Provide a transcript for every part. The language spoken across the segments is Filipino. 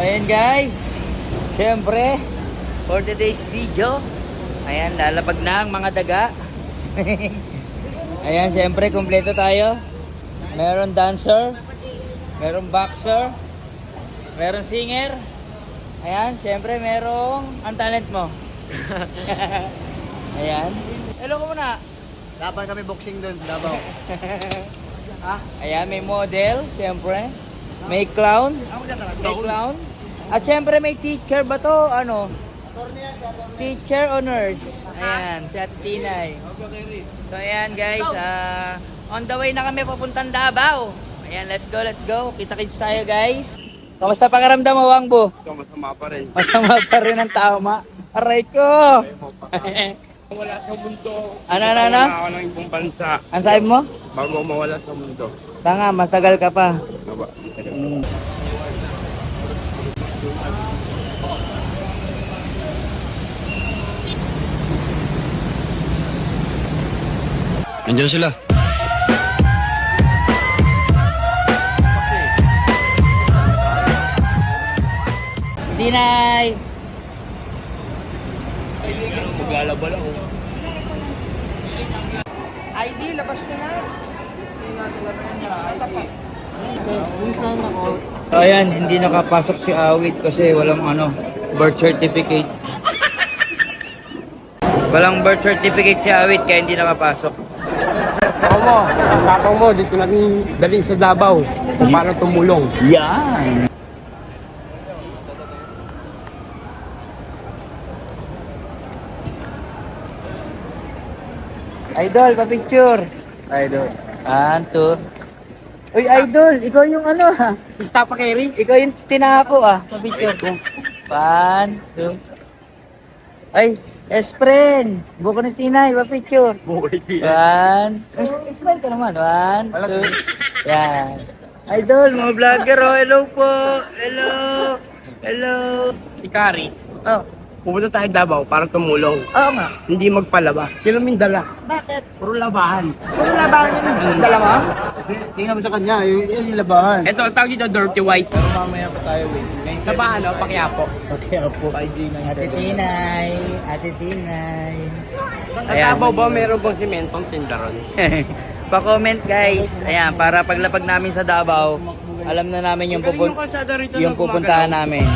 Ayan guys, syempre for today's video, ayan, lalabag na ang mga daga. Ayan, syempre kumpleto tayo. Meron dancer, meron boxer, meron singer. Ayan, syempre merong ang talent mo. Ayan, hello ko muna. Laban kami boxing doon, Davao. Ayan, may model, syempre. May clown. May clown. At syempre may teacher ba to? Ano? Teacher or nurse? Ayan, si Ate Tinay. So ayan guys, on the way na kami papuntang Davao. Ayan, let's go. Kita-kits tayo guys. Kamusta pakiramdam mo, Wangbo? Masama pa rin. Masama pa rin ang tama. Aray ko! Wala sa mundo. Ano? Wala ako ng ibang bansa. Ang sabi mo? Bago mawala sa mundo. Tanga, masagal ka pa. Aba. Nandiyan sila. Dinay! Maglalaba lang. ID, labas ka na. So ayan, hindi nakapasok si Awit kasi walang birth certificate. Walang birth certificate si Awit kaya hindi nakapasok. Ako mo, ang tapang mo, dito natin dalhin sa Davao. Kung paano tumulong. Yan! Idol, pa-picture. Idol. 1, 2. Uy, Idol, ikaw yung ha? Basta pa carry. Ikaw yung tinako pa-picture ko. 1, 2. Ay, S-friend. Buko ni Tinay, pa-picture. Buhay siya. 1. Smile ka naman. 1, 2. Yan. Idol, mga vlogger, hello po. Hello. Si Kari. Oh, Pupunta tayo Davao para tumulong. oo nga. Hindi magpalaba. Kailan mo yung dala? Bakit? Puro labahan. Puro labahan yung dala mo? Tingnan mo sa kanya, yung labahan. Ito, tawag dito, dirty white. Pero mamaya pa tayo, wait. Sa paano? Pakiapo. Pakiapo. Ate Tinay. Sa Davao ba meron bang simentong tindaron? Pa-comment guys. Ayan, para paglapag namin sa Davao, alam na namin yung, yung pupuntahan namin.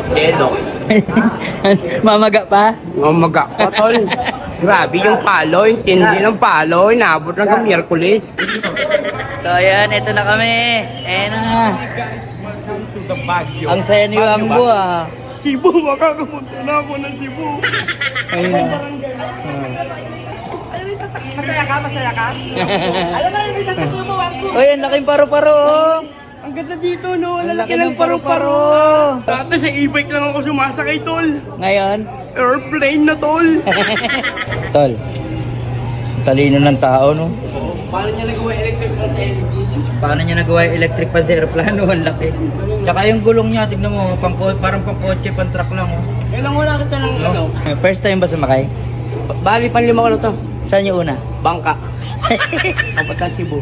Deno. Mamaga pa? Mamaga pa, tol. Grabe yung palo, yung tindi ng palo, inaabot hanggang Miyerkules. So ayan, ito na kami. Ayan na. Ang saya ni Wangbo Cebu, makakapunta na ako ng Cebu. Ayun na. Masaya ka? Alam mo, hindi sa mo, Wangbo. Uy, ang laking paro-paro Ang ganda dito, no? Ang lalaki ng ng paru-paro. Dati sa e-bike lang ako sumasakay, tol. Ngayon? Airplane na, tol. Tol, talino ng tao, no? Paano niya nagawa electric pan sa Paano niya nagawa yung electric pan sa aeroplano? Ang laki. Tsaka yung gulong niya, tignan mo, parang pang kotse, pang truck lang, oh. Kailang wala kita ng ano? First time ba sumakay? Bali, panlima ko na to. Saan yung una? Bangka. Papunta Cebu.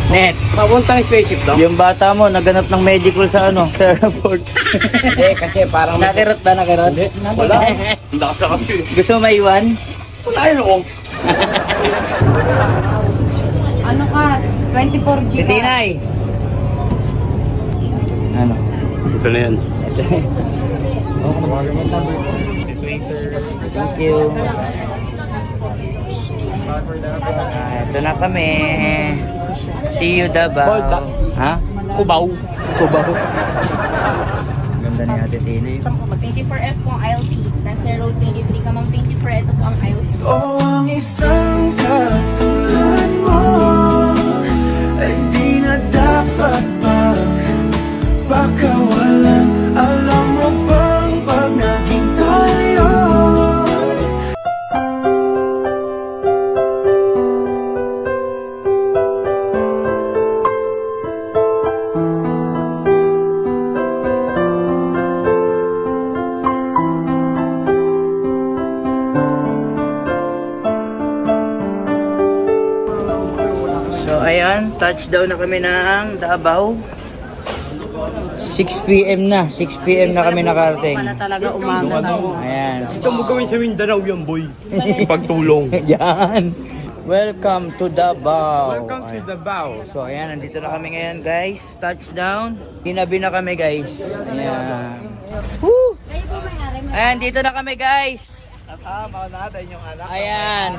Net. Papuntang spaceship to? Yung bata mo, naganap ng medical sa sa airport. Hindi, kasi parang... Nakirot ba? Wala. Hindi ka sa kasi. Gusto mo maiwan? Wala yun ako. Ano ka? 24G Si ka? Tinay. Ano? Ito na yan. Thank you. Ito na kami. See you Davao. Ha? Kubaw. Kubaw. Ganda ni Ate Tinay. 24F po ang ILT. Nasa road 23 ka mang 24. Ito po ang ILT. Oh, ang isang katulad mo ay di na dapat pa. Baka walang alam mo bang pag naging tayo. touchdown na kami ng Davao. 6 p.m. na. 6 p.m. na kami nakarating. Wala talaga umaga tayo. Ayan. Ito mo gawin sa Mindanao yan, boy. Pagtulong. Yan. Welcome to Davao. Welcome to Davao. So ayan, nandito na kami ngayon guys. Touchdown. Hinabi na kami guys. Ayan. Woo! Kayo po may-ari. Ayan, dito na kami guys. Kasama natin yung anak. Ayan.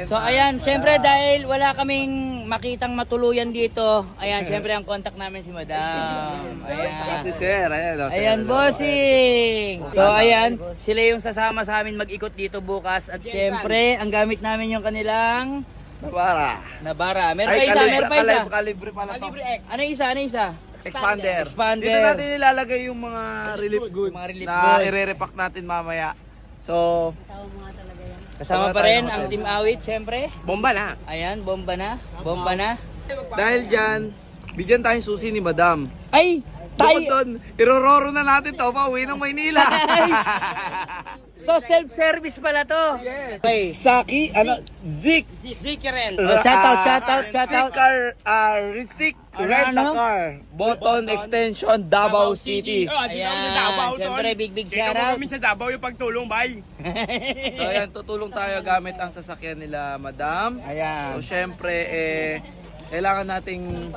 So ayan, syempre dahil wala kaming makitang matuluyan dito. Ayan, syempre ang contact namin si Madam. Ayan. Sir, ayan. Ayan, bossing! So, ayan, sila yung sasama sa amin mag-ikot dito bukas. At syempre, ang gamit namin yung kanilang Nabara. Meron pa isa, meron pa isa. Calibre pala to. Ano isa, ano isa? Expander. Expander. Dito natin ilalagay yung mga relief goods Mga relief na goods. ire-repack natin mamaya. So, Tao mga talaga yan. Kasama pa rin ang Team Awit, syempre. bomba na. Ayan, bomba na. Bomba na. Dahil dyan, bigyan tayong susi ni Madam. Ay! Bukod Tayo! doon, irororo na natin to pa uwi ng Maynila. So, self-service pala to. Yes. Okay. Saki, ano, Zik. Oh, shoutout. Zik, Ano, rent a ano? car. Button extension, Davao City. Ayan, syempre, big shoutout. sa Davao yung pagtulong, bay. So ayan, tutulong tayo gamit ang sasakyan nila, Madam. Ayan. So syempre, kailangan nating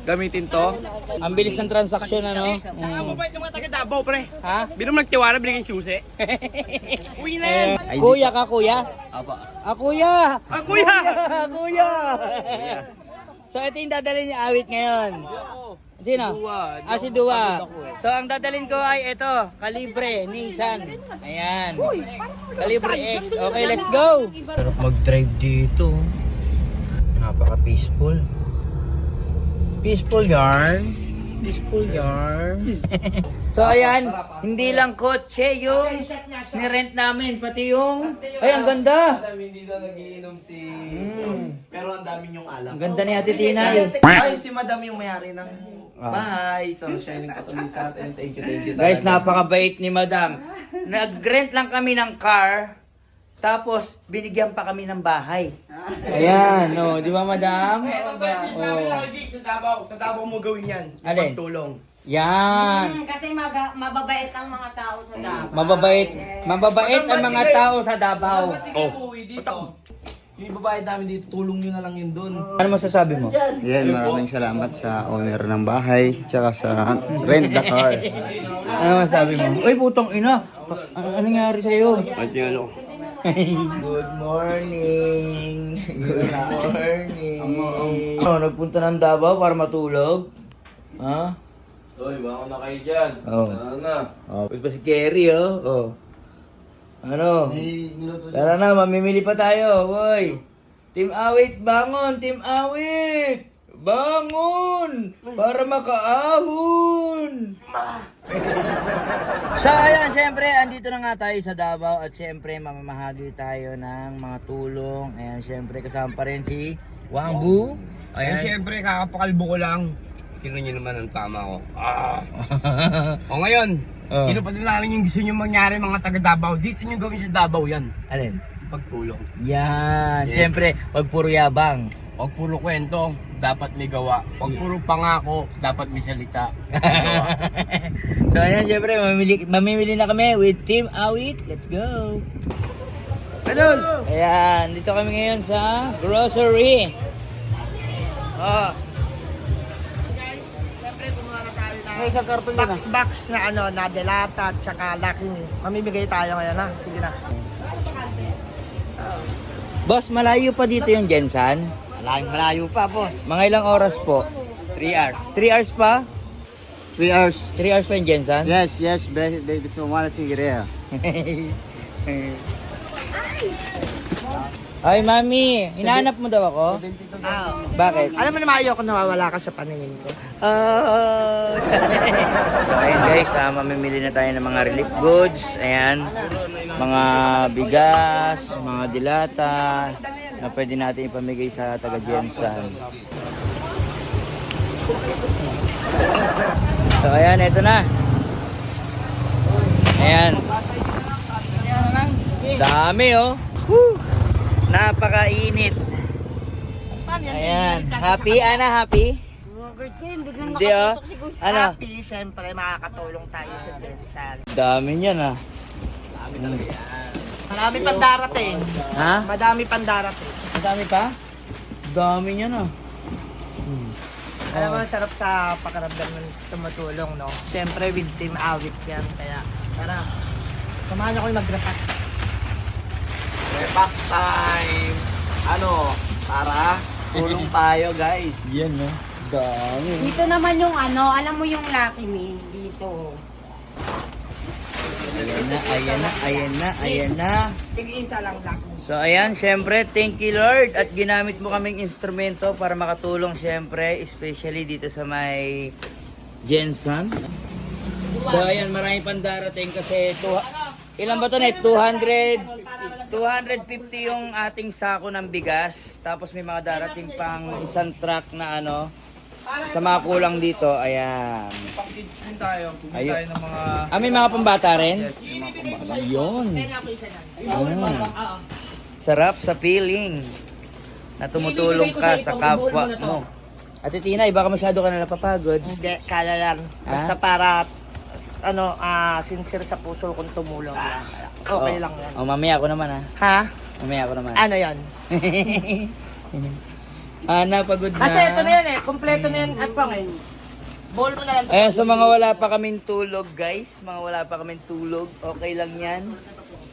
gamitin to. Ang bilis ng transaksyon, ano? Ang mabait ng mga taga Davao, pre. Ha? Bino mo nagtiwala, binigay susi. Uwi na yan. Kuya ka, kuya? Aba. Kuya! Ah, kuya! Kuya! So, ito yung dadalhin ni Awit ngayon. Sino? Dua. Si Dua. So, ang dadalhin ko ay ito, Calibre, Nissan. Ayan. Calibre X. Okay, let's go! Sarap mag-drive dito. Napaka-peaceful. Peaceful yarn. Peaceful yarn. So, ayan. Hindi lang kotse yung nirent namin. Pati yung... Ay, ang ganda! Madam, hindi na nagiinom si... Pero ang dami yung alam. Ang ganda ni Ate Tina. Ay, si Madam yung may-ari ng bahay. So, siya yung patuloy sa atin. Thank you. Guys, talaga. napakabait ni Madam. Nag-rent lang kami ng car. Tapos, binigyan pa kami ng bahay. Ayan, no. Di ba, Madam? Sa Davao mo gawin yan. Yung Alin? pagtulong. Yan. Kasi mababait ang mga tao sa Davao. Mababait ang mga tao sa Davao. Oh. Dito. Yung babayad namin dito, tulong nyo na lang yun doon. Ano masasabi mo? Yan, maraming salamat sa owner ng bahay, tsaka sa rent the car. Ano masasabi mo? Uy, putong ina. Ano nangyari sa'yo? Good morning. Good morning. Nagpunta ng Davao para matulog? Ha? Hoy, bangon na kayo dyan. Oh. Na. Oh, pa si Kerry, oh. Oh. Ano? Tara na, mamimili pa tayo, boy. Team Awit, bangon! Team Awit! Bangon! Para makaahon! So, ayan, syempre, andito na nga tayo sa Davao at syempre, mamamahagi tayo ng mga tulong. Ayan, syempre, kasama pa rin si Wangbu. Ayan, siyempre, kakapakalbo ko lang. Tingnan niyo naman ang tama ko. O ngayon, sino pa din namin yung gusto nyo mangyari mga taga Davao? Dito nyo gawin sa Davao yan. Alin? Pagtulong. Yan, syempre, wag puro yabang. Huwag puro kwento, dapat may gawa. Huwag puro pangako, dapat may salita. So ayan, syempre, mamimili na kami with Team Awit. Let's go! Ano? Ayan, dito kami ngayon sa grocery. Oh, May isang karton box na ano, na delata at saka lacking. Mamimigay tayo ngayon ha. Sige na. boss, malayo pa dito yung Gensan? Malayo pa, boss. Mga ilang oras po? 3 hours. 3 hours pa? 3 hours. 3 hours pa yung Gensan? Yes, gusto mo wala sigara. Ay, mami, hinahanap mo daw ako? Bakit? Alam mo naman ayoko nawawala ka sa paningin ko. So, ayan guys, mamimili na tayo ng mga relief goods. Ayan, mga bigas, mga dilata na pwede natin ipamigay sa taga Jensan. So, ayan, eto na. Ayan. Dami, oh. Woo! Napakainit. Ayan. Happy, Ana? Happy? Hindi, oh. Ano? Happy, syempre makakatulong tayo sa Jensan. Dami niyan, ah. Marami pang darating. Ha? Madami pang darating. Madami pa? Dami niyan, ah. Alam mo, sarap sa pakiramdam ng tumutulong, no? Siyempre, with team awit yan. Kaya, tara. Samahan ako yung mag-repack. Repack time! Ano? Para tulong tayo, guys. Yan, no? Dami. Dito naman yung ano, alam mo yung Lucky Me dito. Ayan na, ayan na, ayan na, ayan na. Tig-isa lang lang. So ayan, syempre, thank you Lord at ginamit mo kaming instrumento para makatulong syempre, especially dito sa may Jensen. So ayan, marami pang darating kasi ilan ba ito net? 250 yung ating sako ng bigas. Tapos may mga darating pang isang truck na ano, sa mga kulang dito, ayan. Pang kids din tayo. Kung Ayun. tayo ng mga... May mga pambata rin? Yes, may mga pambata. Ayun. Sarap sa feeling na tumutulong ka sa kapwa mo. Ate Tina, baka masyado ka na napapagod. Hindi, kaya yan. Basta para, ano, sincere sa puso kung tumulong lang. Okay lang yan. Mamaya ako naman, ha? Ha? Mamaya ako naman. Ano yan? Napagod na. Kasi ito na yan eh. Kompleto na yan. At pang eh. Bowl mo na lang. Ayan, so mga wala pa kaming tulog, guys. Mga wala pa kaming tulog. Okay lang yan.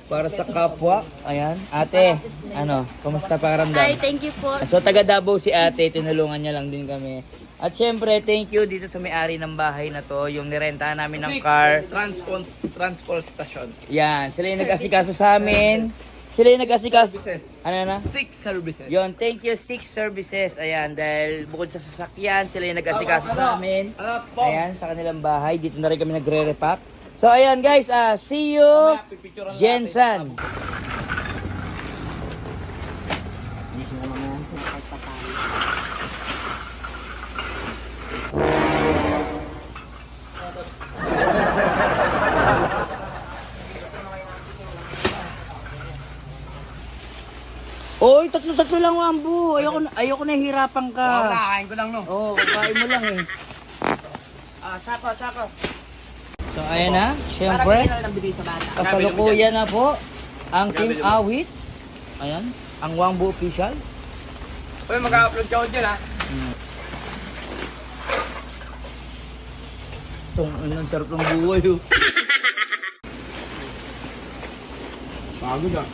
Para sa kapwa. Ayan. Ate, ano, kumusta pakiramdam? Hi, thank you po. So, taga Davao si ate, tinulungan niya lang din kami. At syempre, thank you dito sa may-ari ng bahay na to, yung nirentahan namin ng car. Transport station. Yan, sila yung nag-asikaso sa amin. Sila yung nag-asikaso. Ano na? 6 services. Yon, thank you, 6 services. Ayan, dahil bukod sa sasakyan, sila yung nag-asikaso sa amin. Ayan, sa kanilang bahay. Dito na rin kami nagre-repack. So, ayan guys, see you, Jensen. Oy, tatlo lang, Wambu. Ayoko na hirapan ka. Kakain ko lang, no? Oo, kakain mo lang eh. Sako. So, ayan na, Para syempre. bigyan lang ng bigay sa bata. Kasalukuyan na po ang Team Awit. Ayan, ang Wangbu Official. Uy, mag-upload ka dyan, ha? Ang sarap ng buhay oh. Pagod, ah.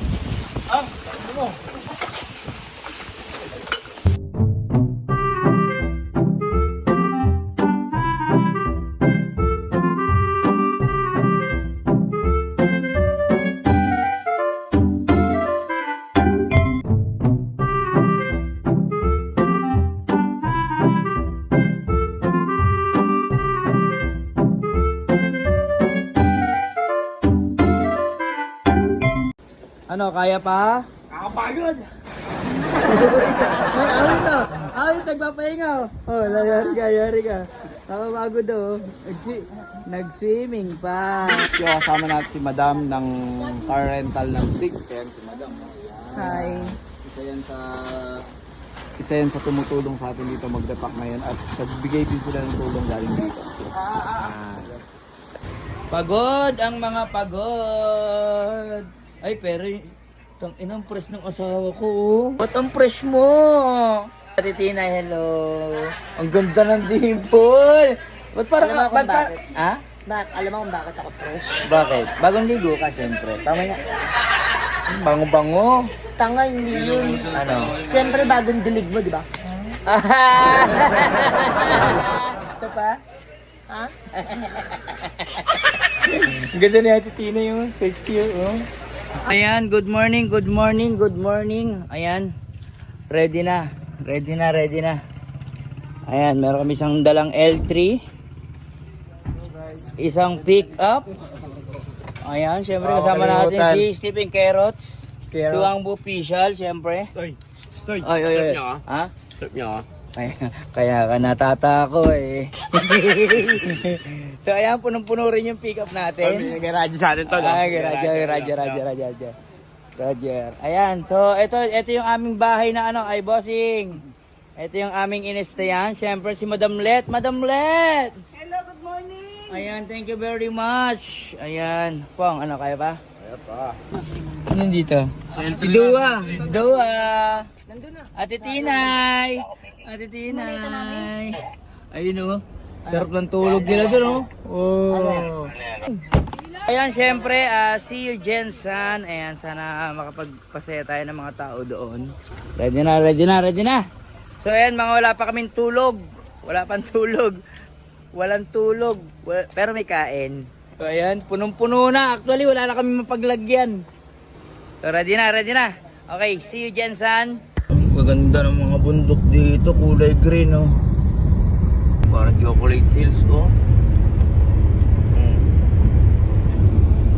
Ano, kaya pa? Kakapagod! Ay, awit oh. Awit, nagpapahinga oh. Oh, yari ka. Nakapagod oh. Nag-swimming pa. So, kasama natin si Madam ng car rental ng SIG. Ayan si Madam. Hi. Isa yan sa tumutulong sa atin dito mag-repack ngayon at nagbigay din sila ng tulong galing dito. Pagod ang mga pagod. Ay, pero itong inang fresh ng asawa ko oh. Ba't ang fresh mo? Ate Tina, hello. Ang ganda ng dimple. Ba't parang... Alam mo kung bakit? Ha? Alam mo kung bakit ako fresh? Bakit? Bagong ligo ka, syempre. Tama niya. Bango-bango. Tanga, hindi yun. Ano? Siyempre, bagong dilig mo, di ba? Isa pa? Ha? Ganda ni Ate Tina yung picture, oh. Ayan, good morning. Ayan, ready na. Ayan, meron kami isang dalang L3. Isang pick up. Ayan, syempre kasama natin si Stephen Carrots. Tuwangbu Official, syempre. Soy, Ay. niyo, ah. Ha? Sarap niyo, ah. Kaya ka natata ko eh. So ayan, punong-puno rin yung pick up natin. Nag-radyo sa atin to, no? Roger. Ayan, so ito yung aming bahay na ano, ay bossing. Ito yung aming inestayan. Siyempre si Madam Let. Madam Let! Hello, good morning! Ayan, thank you very much. Ayan. Pong, ano, kaya pa? Kaya pa. Ano dito? Si Dua. Dua. Nandun na. Ate Tinay. Ate Tinay. Ayun o. Sarap ng tulog nila dun oh. Oh. Ayan, syempre, see you Jensen. Ayan, sana makapagpasaya tayo ng mga tao doon. Ready na, ready na, ready na. So ayan, mga wala pa kaming tulog. Wala pang tulog. Walang tulog. Pero may kain. So ayan, punong-puno na. Actually, wala na kami mapaglagyan. So ready na, ready na. Okay, see you Jensen. Ang gaganda ng mga bundok dito. Kulay green oh. Parang chocolate hills oh.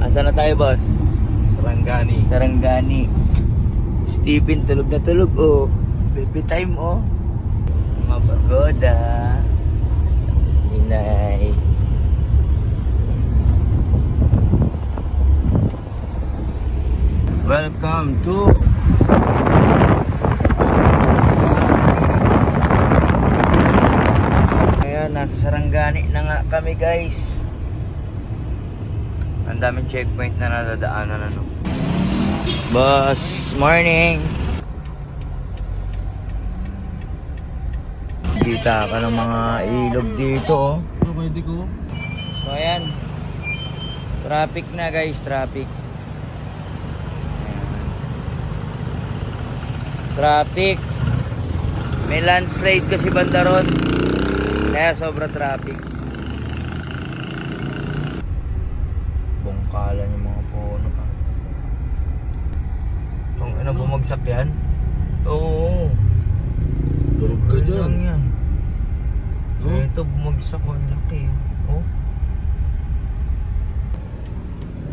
Asa na tayo, boss? Sarangani. Sarangani. Steven, tulog na tulog, oh. Baby time, oh. Mga pagoda. Inay. Welcome to... Ayan, nasa Sarangani na nga kami, guys. Ang daming checkpoint na nadadaanan ano. Boss, morning. Kita ka ng mga ilog dito oh. Pwede ko. So ayan. Traffic na guys, traffic. Ayan. Traffic. May landslide kasi banda ron. Kaya sobra traffic. Bongkalan yung mga puno pa. Kung ano bumagsak yan? Oo. Durog ka Ano dyan. lang yan? Oh. Ito bumagsak ko. Ang laki. Oh.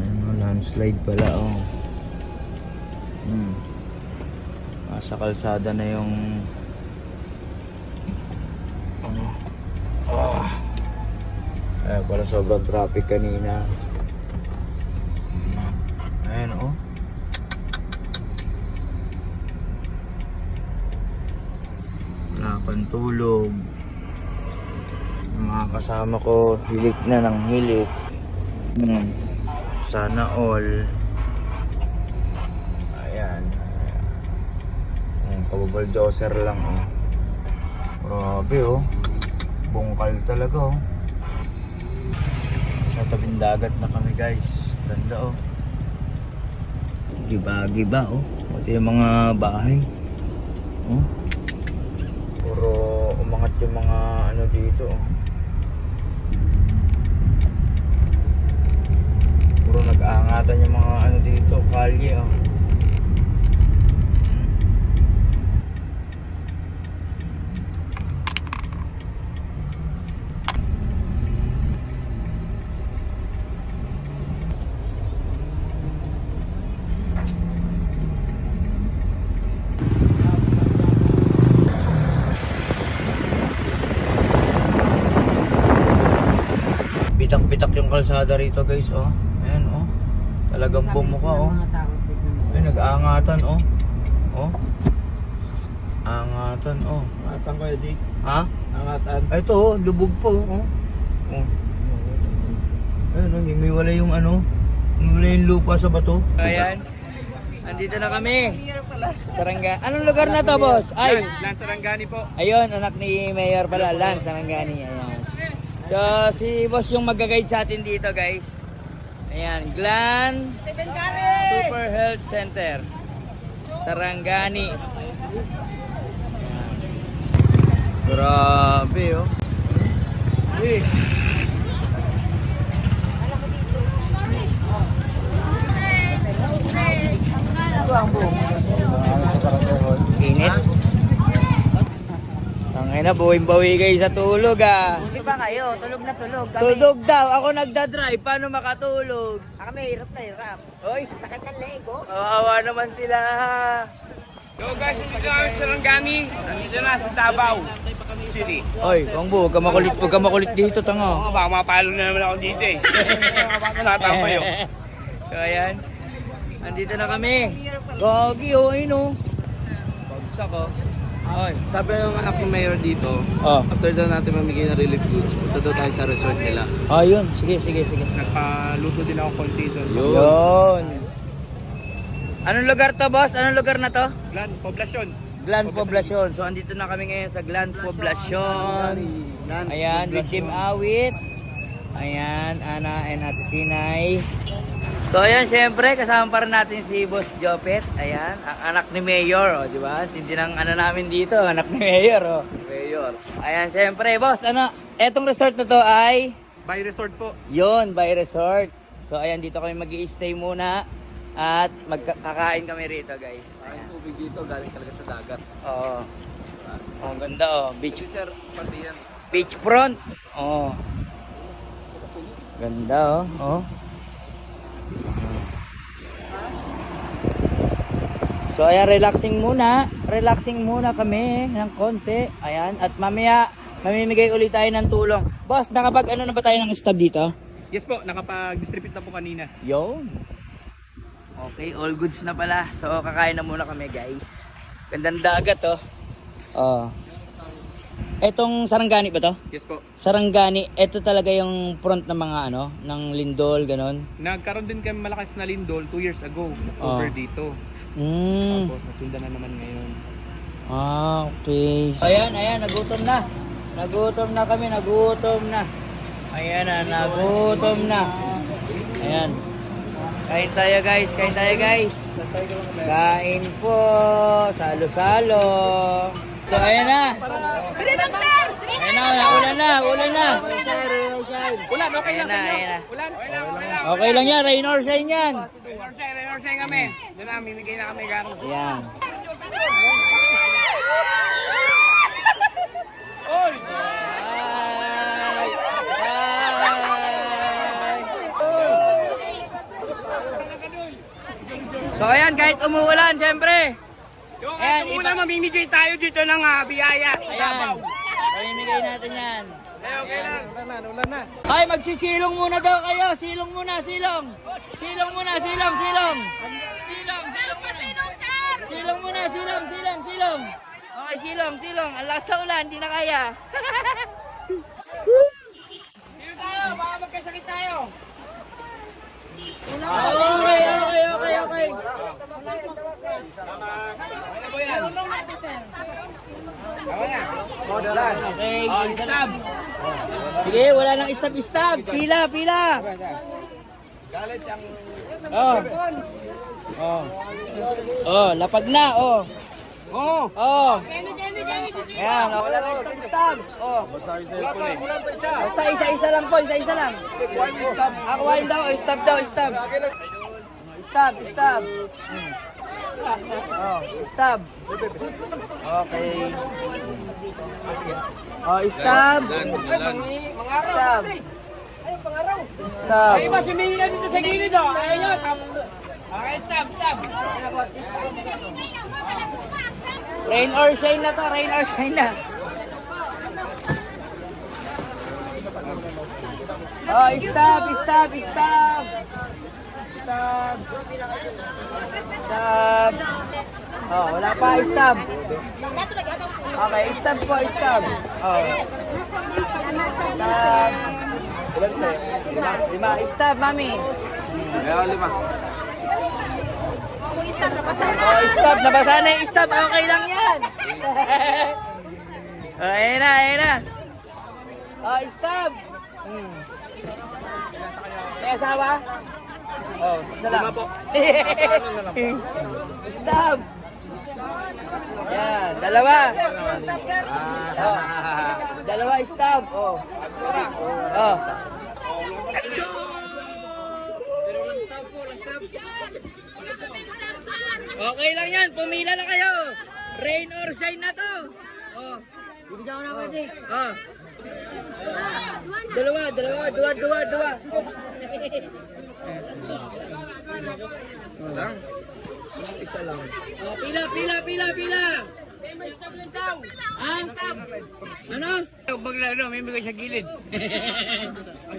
Ano, landslide pala oh. Nasa kalsada na yung ano. Oh. Ay, pala sobrang traffic kanina. Ayan oh. Wala pang tulog. Yung mga kasama ko hilik na ng hilik. Sana all. Ayan. Kababaldoser lang oh. Grabe oh. Bungkal talaga oh. Sa tabing dagat na kami guys. Ganda oh. Giba-giba oh. Pati yung mga bahay. Oh. Puro umangat yung mga ano dito oh. Puro nag-aangatan yung mga ano dito, kalye oh. Bitak-bitak yung kalsada rito guys oh. Ayan oh. Talagang bumuka oh. Ay nag-aangatan oh. Oh. Angatan oh. Angatan ko, Eddie. Ha? Angatan. Ay ito oh, lubog po oh. Oh. Ayun oh, himiwala yung ano. Himiwala yung lupa sa bato. Ayan. Andito na kami. Sarangani. Anong lugar na to, boss? Ay. Sarangani po. Ayun, anak ni Mayor pala, Lance Sarangani. Ayan. So, si boss yung mag-guide sa atin dito, guys. Ayan, Glan Super Health Center. Sarangani. Ayan. Grabe, oh. Uy. Init. Tangay na, buwing-bawi kayo sa tulog ah. Di ba kayo? Tulog na tulog. Tulog daw, ako nagdadrive, paano makatulog? Kami hirap na hirap. Oy, Sakit ng lego. kawawa naman sila. So guys, dito na kami sa Sarangani. Nandito na sa Davao City. Oy, Kongbo, huwag ka makulit dito, tanga. Oo, baka mapalo na naman ako dito eh. Baka natambay oh. So ayan, andito na kami. Gogi, oh, ayun oh. Bagsak oh. Oy. Sabi ng anak ng mayor dito, Oh. after daw natin mamigay ng relief goods, punta daw tayo sa resort nila. Oh, yun. Sige. Nagpaluto din ako konti doon. Yun. Anong lugar to, boss? Anong lugar na to? Plan, poblasyon. Glan Poblacion. So, andito na kami ngayon sa Glan Poblacion. Ayan, with Team Awit. Ayan, Ana and Ate Tinay. So, ayan, syempre, kasama pa rin natin si Boss Jopet. Ayan, ang anak ni Mayor, di ba? Hindi ng ano namin dito, anak ni Mayor, Mayor. Ayan, syempre, boss, etong resort na to ay... By resort po. Yun, by resort. So, ayan, dito kami mag-i-stay muna. At magkakain kami rito, guys. Ang tubig dito galing talaga sa dagat. Oo. Oh, ganda oh. Beach, Sir, pati yan. beachfront. Oh. Ganda oh. Oh. So ayan, relaxing muna kami ng konti. Ayan, at mamaya mamimigay ulit tayo ng tulong. Boss, nakapag ano na ba tayo ng stub dito? Yes po, nakapag-distribute na po kanina. Yun. Okay, all goods na pala. So kakain na muna kami, guys. Gandang dagat oh. Oh. Etong Sarangani ba to? Yes po. Sarangani, ito talaga yung front ng mga ano, ng lindol, ganon. Nagkaroon din kami malakas na lindol 2 years ago Oh. over dito. Tapos nasundan na naman ngayon. Ah, okay. Ayan, nagutom na. Nagutom na kami, nagutom na. Ayan na, nagutom na. Ayan. Kain tayo guys. Kain po. Salo-salo. So ayan na. Ayan na, ulan na. Ulan, okay lang Ayan na, sa inyo. ayan na. Ulan. Okay lang yan, rain or shine yan. Rain or shine kami. Doon na, mimigay na kami garo. Ayan. Bye! So ayan, kahit umuulan, syempre. Yung Ayan, kahit muna mamimigay tayo dito ng biyaya sa Davao. Pamimigay natin yan. Okay lang. Ulan na. Ay, magsisilong muna daw kayo. Silong muna. Silong muna. Silong muna. Okay, silong. Ang lakas sa ulan, hindi na kaya. Dito tayo, baka magkasakit tayo. Okay. Okay, stab. Sige, wala nang stab. Pila. Oh, lapag na, oh. Ayan, wala nang stab. Oh. Basta isa lang po, isa lang. Ako wine daw, stab. Stab. Oh, stab. Okay. Oh, stab. Stab. Ay, mas humingi na dito sa gilid, oh. Ayun, okay, stop. Rain or shine na to, Oh, stab. Oh, wala pa, stab. Okay, stab po. Oh. Stab. Lima. Stab, mami. Kaya 5. Oh, stab. Nabasa na yung stab. Okay lang yan. Oh, ayan na. Oh, stab. May asawa? Oh, isa lang. 5 po. Stab. Yan, dalawa. Oh. Dalawa stab. Oh. Okay lang yan, pumila na kayo. Rain or shine na to. Oh. Bibigyan ko na ako, Dick. Oh. Dua. Oh, pila. Ah? Ano? Paglaro, may bigay sa gilid.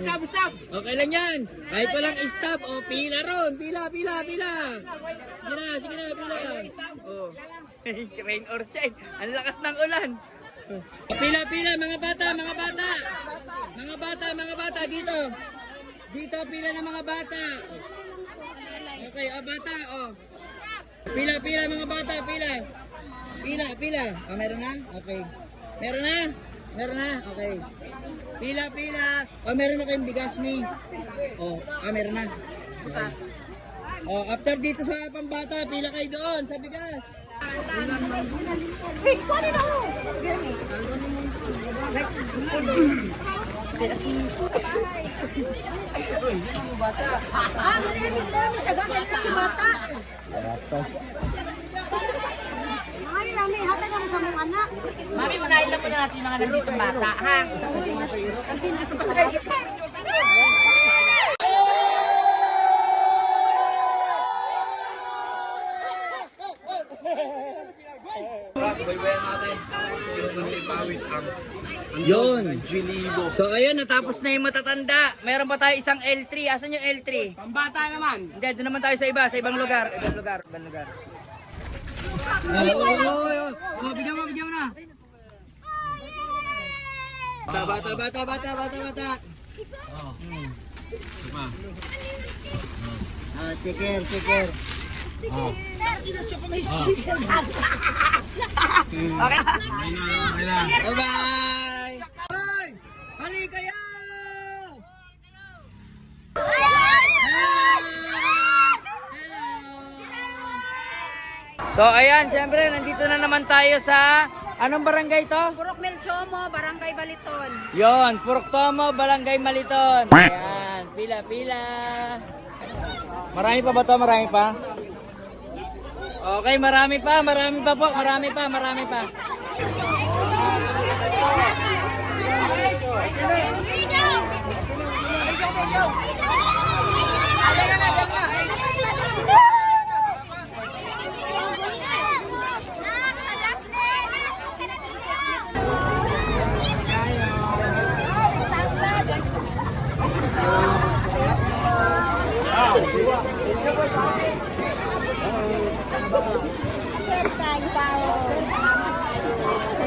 Stop. Okay lang yan. Kahit walang stop. Oh, pila ron. Pila. Sige na, pila. Oh. Rain or shine. Ang lakas ng ulan. Pila, mga bata, mga bata. Mga bata, dito. Dito, pila ng mga bata. Okay, bata, Pila, mga bata, pila. Pila. Meron na? Okay. Meron na? Okay. Pila. Meron na kayong bigas, mi. Meron na. Bukas. After dito sa pambata, pila kayo doon sa bigas. Wait, kuha na ako! Dami, tagagan na yung bata. Mami, hatay na mo sa mong anak. Mami, unahin lang muna natin yung mga nandito bata, ha? Yun. So ayun, natapos na yung matatanda. Meron pa tayo isang L3. Asan yung L3? Pambata naman. Hindi, doon naman tayo sa ibang lugar. Ibang lugar. Bigyan mo na. Bata. Sticker. Bye-bye! Hoy! Hali kayo! So ayan, syempre nandito na naman tayo sa anong barangay to? Purok Melchomo, Barangay Baliton. Yon, Puroktomo, Barangay Maliton. Ayan, pila. Marami pa ba to? Marami pa? Okay, marami pa po. Marami pa.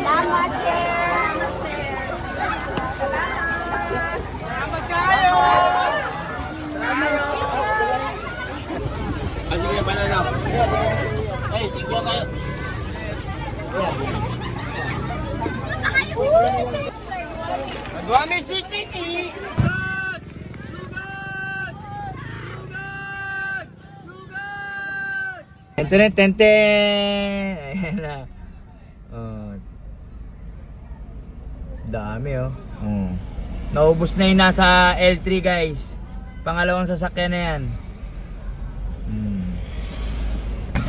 Salamat, sir. Sige, banana. Hey, tigyan kayo. Magwami si Titi. Tenten. Ayan na. Dami Naubos na yung nasa L3 guys. Pangalawang sasakyan na yan.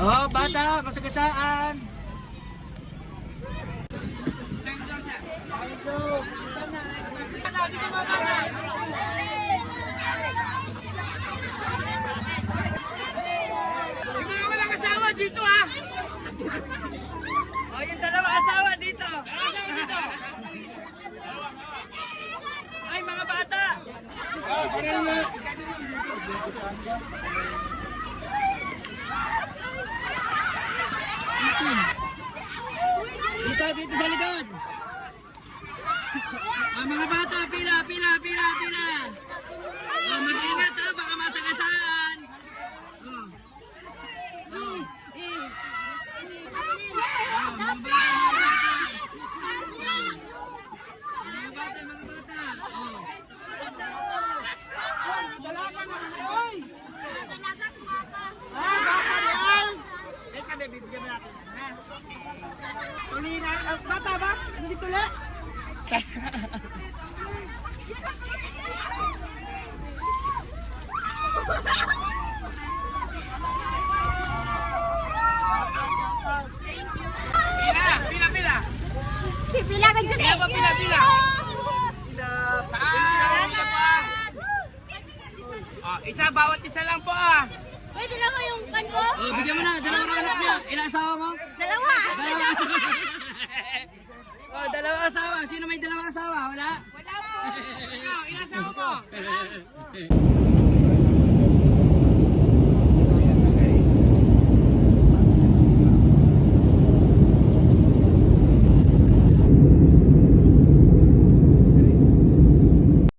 Bata, masagasaan. Walang asawa dito ha. Yung dalawang asawa dito. Ay, mga bata. Dito sa likod. Mga bata, pila. Mag-ingat ha, baka masagasaan. Mga bata. Bata ba? Hindi tula? Pila. Pipila ka dyan. Pila. Isa, bawat isa lang po Pwede lang yung kanpo? Bigyan mo na, dalawang anak niya. Ilang asawa mo? Dalawa. Dalawang asawa. Sino may dalawang asawa? Wala? Ilang asawa mo?